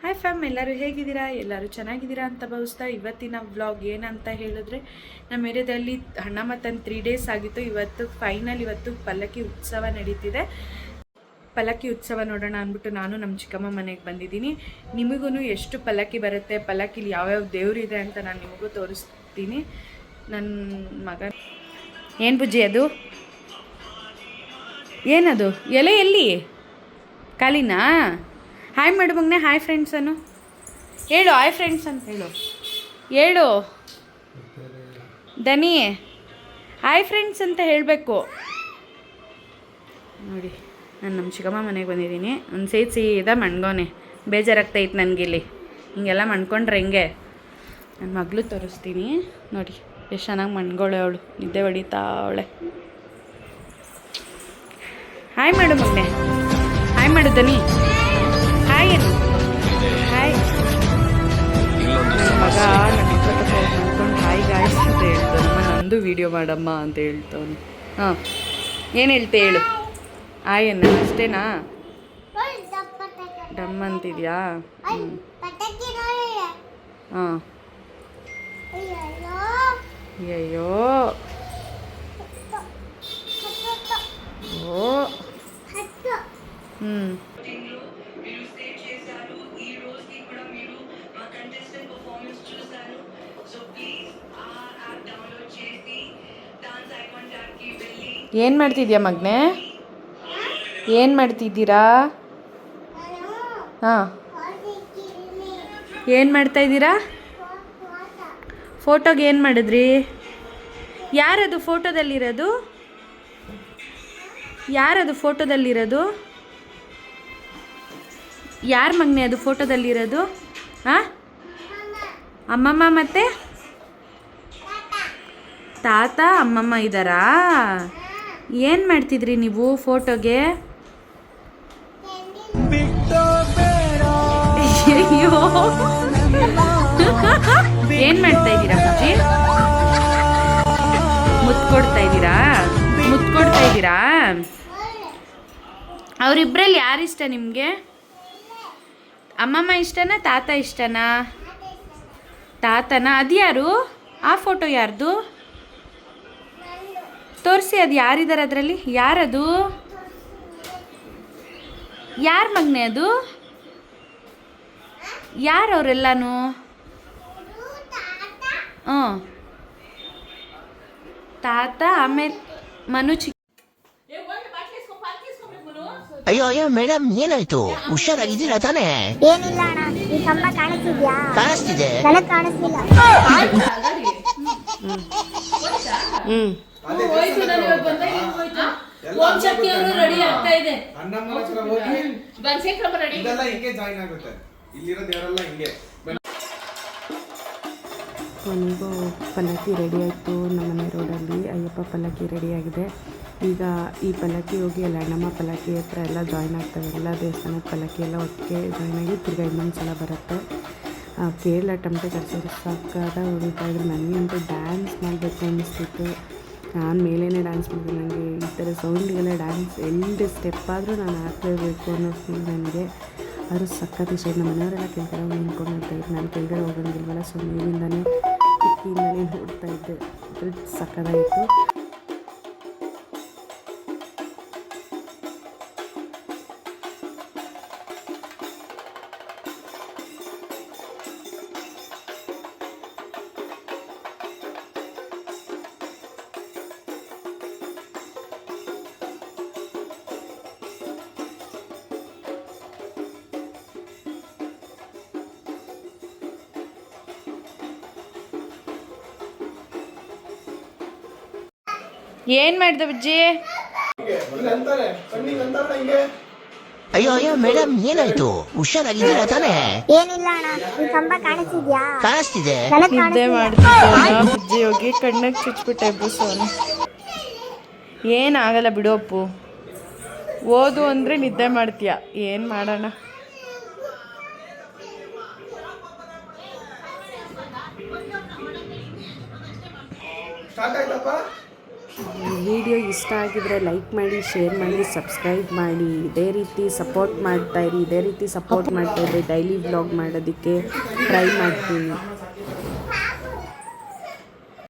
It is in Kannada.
ಹಾಯ್ ಫ್ಯಾಮ್, ಎಲ್ಲರೂ ಹೇಗಿದ್ದೀರಾ? ಎಲ್ಲರೂ ಚೆನ್ನಾಗಿದ್ದೀರಾ ಅಂತ ಭಾವಿಸ್ತಾ ಇವತ್ತಿನ ವ್ಲಾಗ್ ಏನಂತ ಹೇಳಿದ್ರೆ, ನಮ್ಮ ಏರಿಯಾದಲ್ಲಿ ಹಣ್ಣ ಮತ್ತನ್ 3 days ಆಗಿತ್ತು. ಇವತ್ತು ಪಲ್ಲಕ್ಕಿ ಉತ್ಸವ ನಡೀತಿದೆ. ಪಲ್ಲಕ್ಕಿ ಉತ್ಸವ ನೋಡೋಣ ಅಂದ್ಬಿಟ್ಟು ನಾನು ನಮ್ಮ ಚಿಕ್ಕಮ್ಮ ಮನೆಗೆ ಬಂದಿದ್ದೀನಿ. ನಿಮಗೂ ಎಷ್ಟು ಪಲ್ಲಕ್ಕಿ ಬರುತ್ತೆ, ಪಲ್ಲಕ್ಕಿಲಿ ಯಾವ್ಯಾವ ದೇವ್ರಿದೆ ಅಂತ ನಾನು ನಿಮಗೂ ತೋರಿಸ್ತೀನಿ. ನನ್ನ ಮಗ ಏನು ಬುಜ್ಜಿ ಅದು? ಏನದು ಎಲೆ? ಎಲ್ಲಿ ಕಾಲಿನಾ? ಹಾಯ್ ಮಾಡು ಮಗನೆ. ಹಾಯ್ ಫ್ರೆಂಡ್ಸ್ ಅನ್ನು ಹೇಳು. ಹಾಯ್ ಫ್ರೆಂಡ್ಸ್ ಅಂತ ಹೇಳು ದನಿ. ಹಾಯ್ ಫ್ರೆಂಡ್ಸ್ ಅಂತ ಹೇಳಬೇಕು ನೋಡಿ. ನಾನು ನಮ್ಮ ಚಿಕ್ಕಮ್ಮ ಮನೆಗೆ ಬಂದಿದ್ದೀನಿ. ಒಂದು ಸೀದಾ ಮಣ್ಗೋನೆ ಬೇಜಾರಾಗ್ತೈತೆ ನನಗಿಲ್ಲಿ. ಹಿಂಗೆಲ್ಲ ಮಣ್ಕೊಂಡ್ರೆ ಹೆಂಗೆ? ನನ್ನ ಮಗಳು ತೋರಿಸ್ತೀನಿ ನೋಡಿ, ಎಷ್ಟು ಚೆನ್ನಾಗಿ ಮಣ್ಗೋಳೆ ಅವಳು. ನಿದ್ದೆ ಹೊಡಿತಾ ಅವಳೆ. ಹಾಯ್ ಮಾಡು ಮಗನೆ. ಹಾಯ್ ಮಾಡು ದನಿ. ಹಾಯ್ ಏನು? ಹಾಯ್. ನನ್ನ ಮಗ ನನ್ನ ಅಕ್ಕ ಅಂದ್ಕೊಂಡು ಹಾಯ್ ಗಾಯ್ಸ್ ಅಂತ ಹೇಳ್ತಾನೆ. ನಂದು ವೀಡಿಯೋ ಮಾಡಮ್ಮ ಅಂತ ಹೇಳ್ತಾವನು. ಹಾಂ, ಏನು ಹೇಳ್ತೆ ಹೇಳು. ಹಾಯ್ ಅನ್ನ ಅಷ್ಟೇನಾ? ಡಮ್ ಅಂತಿದ್ಯಾ? ಹಾಂ. ಅಯ್ಯೋ ಓ. ಏನು ಮಾಡ್ತಿದ್ಯಾ ಮಗನೆ? ಏನು ಮಾಡ್ತಿದ್ದೀರಾ? ಹಾಂ, ಏನು ಮಾಡ್ತಾಯಿದ್ದೀರಾ? ಫೋಟೋಗೆ ಏನು ಮಾಡಿದ್ರಿ? ಯಾರದು ಫೋಟೋದಲ್ಲಿರೋದು? ಯಾರದು ಫೋಟೋದಲ್ಲಿರೋದು? ಯಾರು ಮಗನೆ ಅದು ಫೋಟೋದಲ್ಲಿರೋದು? ಹಾಂ, ಅಮ್ಮಮ್ಮ ಮತ್ತು ತಾತ ಅಮ್ಮಮ್ಮ ಇದ್ದಾರಾ? ಏನು ಮಾಡ್ತಿದ್ರಿ ನೀವು ಫೋಟೋಗೆ? ಅಯ್ಯೋ, ಏನು ಮಾಡ್ತಾ ಇದ್ದೀರಾ ಅಜ್ಜಿ? ಮುತ್ಕೊಡ್ತಾ ಇದ್ದೀರಾ? ಅವರಿಬ್ಬರಲ್ಲಿ ಯಾರು ಇಷ್ಟ ನಿಮಗೆ? ಅಮ್ಮಮ್ಮ ಇಷ್ಟನಾ ತಾತ ಇಷ್ಟನಾ? ತಾತನಾ? ಅದು ಯಾರು? ಆ ಫೋಟೋ ಯಾರ್ದು? ತೋರಿಸಿ, ಅದು ಯಾರಿದ್ದಾರೆ ಅದರಲ್ಲಿ? ಯಾರದು? ಯಾರ ಮಗನೆ ಅದು? ಯಾರು ಅವರೆಲ್ಲನೂ? ಹ್ಞೂ, ತಾತ. ಆಮೇಲೆ ಮನು ಚಿಕ್ಕ. ಅಯ್ಯೋ ಅಯ್ಯೋ ಮೇಡಮ್, ಏನಾಯ್ತು? ಹುಷಾರಾಗಿದ್ದೀರಾ ತಾನೇ? ಏನಿಲ್ಲ ಅಣ್ಣ, ಈ ಕಂಬ ಕಾಣಿಸ್ತಿದ್ಯಾ? ಕಾಣಿಸ್ತಿದೆ. ನನಗೆ ಕಾಣಿಸ್ತಿಲ್ಲ. ಓಂ ಶಕ್ತಿ ಅವರು ರೆಡಿ ಆಗ್ತಾ ಇದೆ. ಒಂದು ಪಲ್ಲಕ್ಕಿ ರೆಡಿ ಆಯಿತು ನಮ್ಮನೆ ರೋಡಲ್ಲಿ. ಅಯ್ಯಪ್ಪ ಪಲ್ಲಕ್ಕಿ ರೆಡಿಯಾಗಿದೆ. ಈಗ ಈ ಪಲ್ಲಕ್ಕಿ ಹೋಗಿ ಎಲ್ಲ ಅಣ್ಣಮ್ಮ ಪಲ್ಲಕ್ಕಿ ಹತ್ರ ಎಲ್ಲ ಜಾಯ್ನ್ ಆಗ್ತವೆ. ಎಲ್ಲ ದೇವಸ್ಥಾನದ ಪಲ್ಲಕ್ಕಿ ಎಲ್ಲ ಒಟ್ಟಿಗೆ ಜಾಯ್ನ್ ಆಗಿ ತಿರ್ಗಾ ಇನ್ನೊಂದು ಸಲ ಬರುತ್ತೆ. ಕೇರಳ ಟಮಟೆ ಕರ್ಸೋರು ಸಾಕಾದ ಹೊಡಿತಾ ಇದ್ರು. ನನಗಂತೂ ಡ್ಯಾನ್ಸ್ ಮಾಡಬೇಕು ಅನ್ನಿಸ್ತಿತ್ತು. ನಾನು ಮೇಲೇ ಡ್ಯಾನ್ಸ್ ಮಾಡಿದೆ. ನನಗೆ ಈ ಥರ ಸೌಂಡಿಗೆಲ್ಲ ಡ್ಯಾನ್ಸ್ ಎಂಟು ಸ್ಟೆಪ್ ಆದರೂ ನಾನು ಹಾಕಲೇಬೇಕು ಅನ್ನೋ ಫೀಲ್ ನನಗೆ. ಅವರು ಸಖತ್ ಇಷ್ಟ. ನಮ್ಮ ಮನೆಯವರೆಲ್ಲ ಕೆಳಗಡೆ ಹೋಗಿ ನಿಂತ್ಕೊಂಡು ನೋಡ್ತಾಯಿದ್ರು. ನಾನು ಕೆಳಗಡೆ ಹೋಗೋಂಗಿಲ್ವಲ್ಲ, ಸೊ ಮೇಲಿಂದನೇ ಕಿಕ್ಕಿಂದನೇ ನೋಡ್ತಾ ಇದ್ದೆ. ಸಖತ್ತಾಯಿತು. ಏನು ಮಾಡಿದೆ ಬುಜ್ಜಿ? ಅಯ್ಯೋ ಅಯ್ಯೋ ಮೇಡಮ್, ಏನಾಯ್ತು? ಹುಷಾರಾಗಿದ್ದೀರಾ ತಾನೇ? ಏನಿಲ್ಲ ಅಣ್ಣ, ಈ ಕಂಬ ಕಾಣಿಸ್ತಿದ್ಯಾ? ಕಾಣಿಸ್ತಿದೆ. ನಿದ್ದೆ ಮಾಡ್ತಿದ್ದೆ ಬುಜ್ಜಿ. ಹೋಗಿ ಕಣ್ಣಾಗ ಚುಚ್ಬಿಟ್ಟೆ ಬುಸೋನು. ಏನಾಗಲ್ಲ ಬಿಡು ಅಪ್ಪು. ಓದು ಅಂದರೆ ನಿದ್ದೆ ಮಾಡ್ತೀಯ, ಏನು ಮಾಡೋಣ? ವಿಡಿಯೋ ಇಷ್ಟ ಆಗಿದ್ರೆ ಲೈಕ್ ಮಾಡಿ, ಶೇರ್ ಮಾಡಿ, ಸಬ್ಸ್ಕ್ರೈಬ್ ಮಾಡಿ. ಇದೇ ರೀತಿ ಸಪೋರ್ಟ್ ಮಾಡ್ತಾಯಿರಿ. ಇದೇ ರೀತಿ ಸಪೋರ್ಟ್ ಮಾಡ್ತಾಯಿದ್ರೆ ಡೈಲಿ ವ್ಲಾಗ್ ಮಾಡೋದಕ್ಕೆ ಟ್ರೈ ಮಾಡ್ತೀನಿ.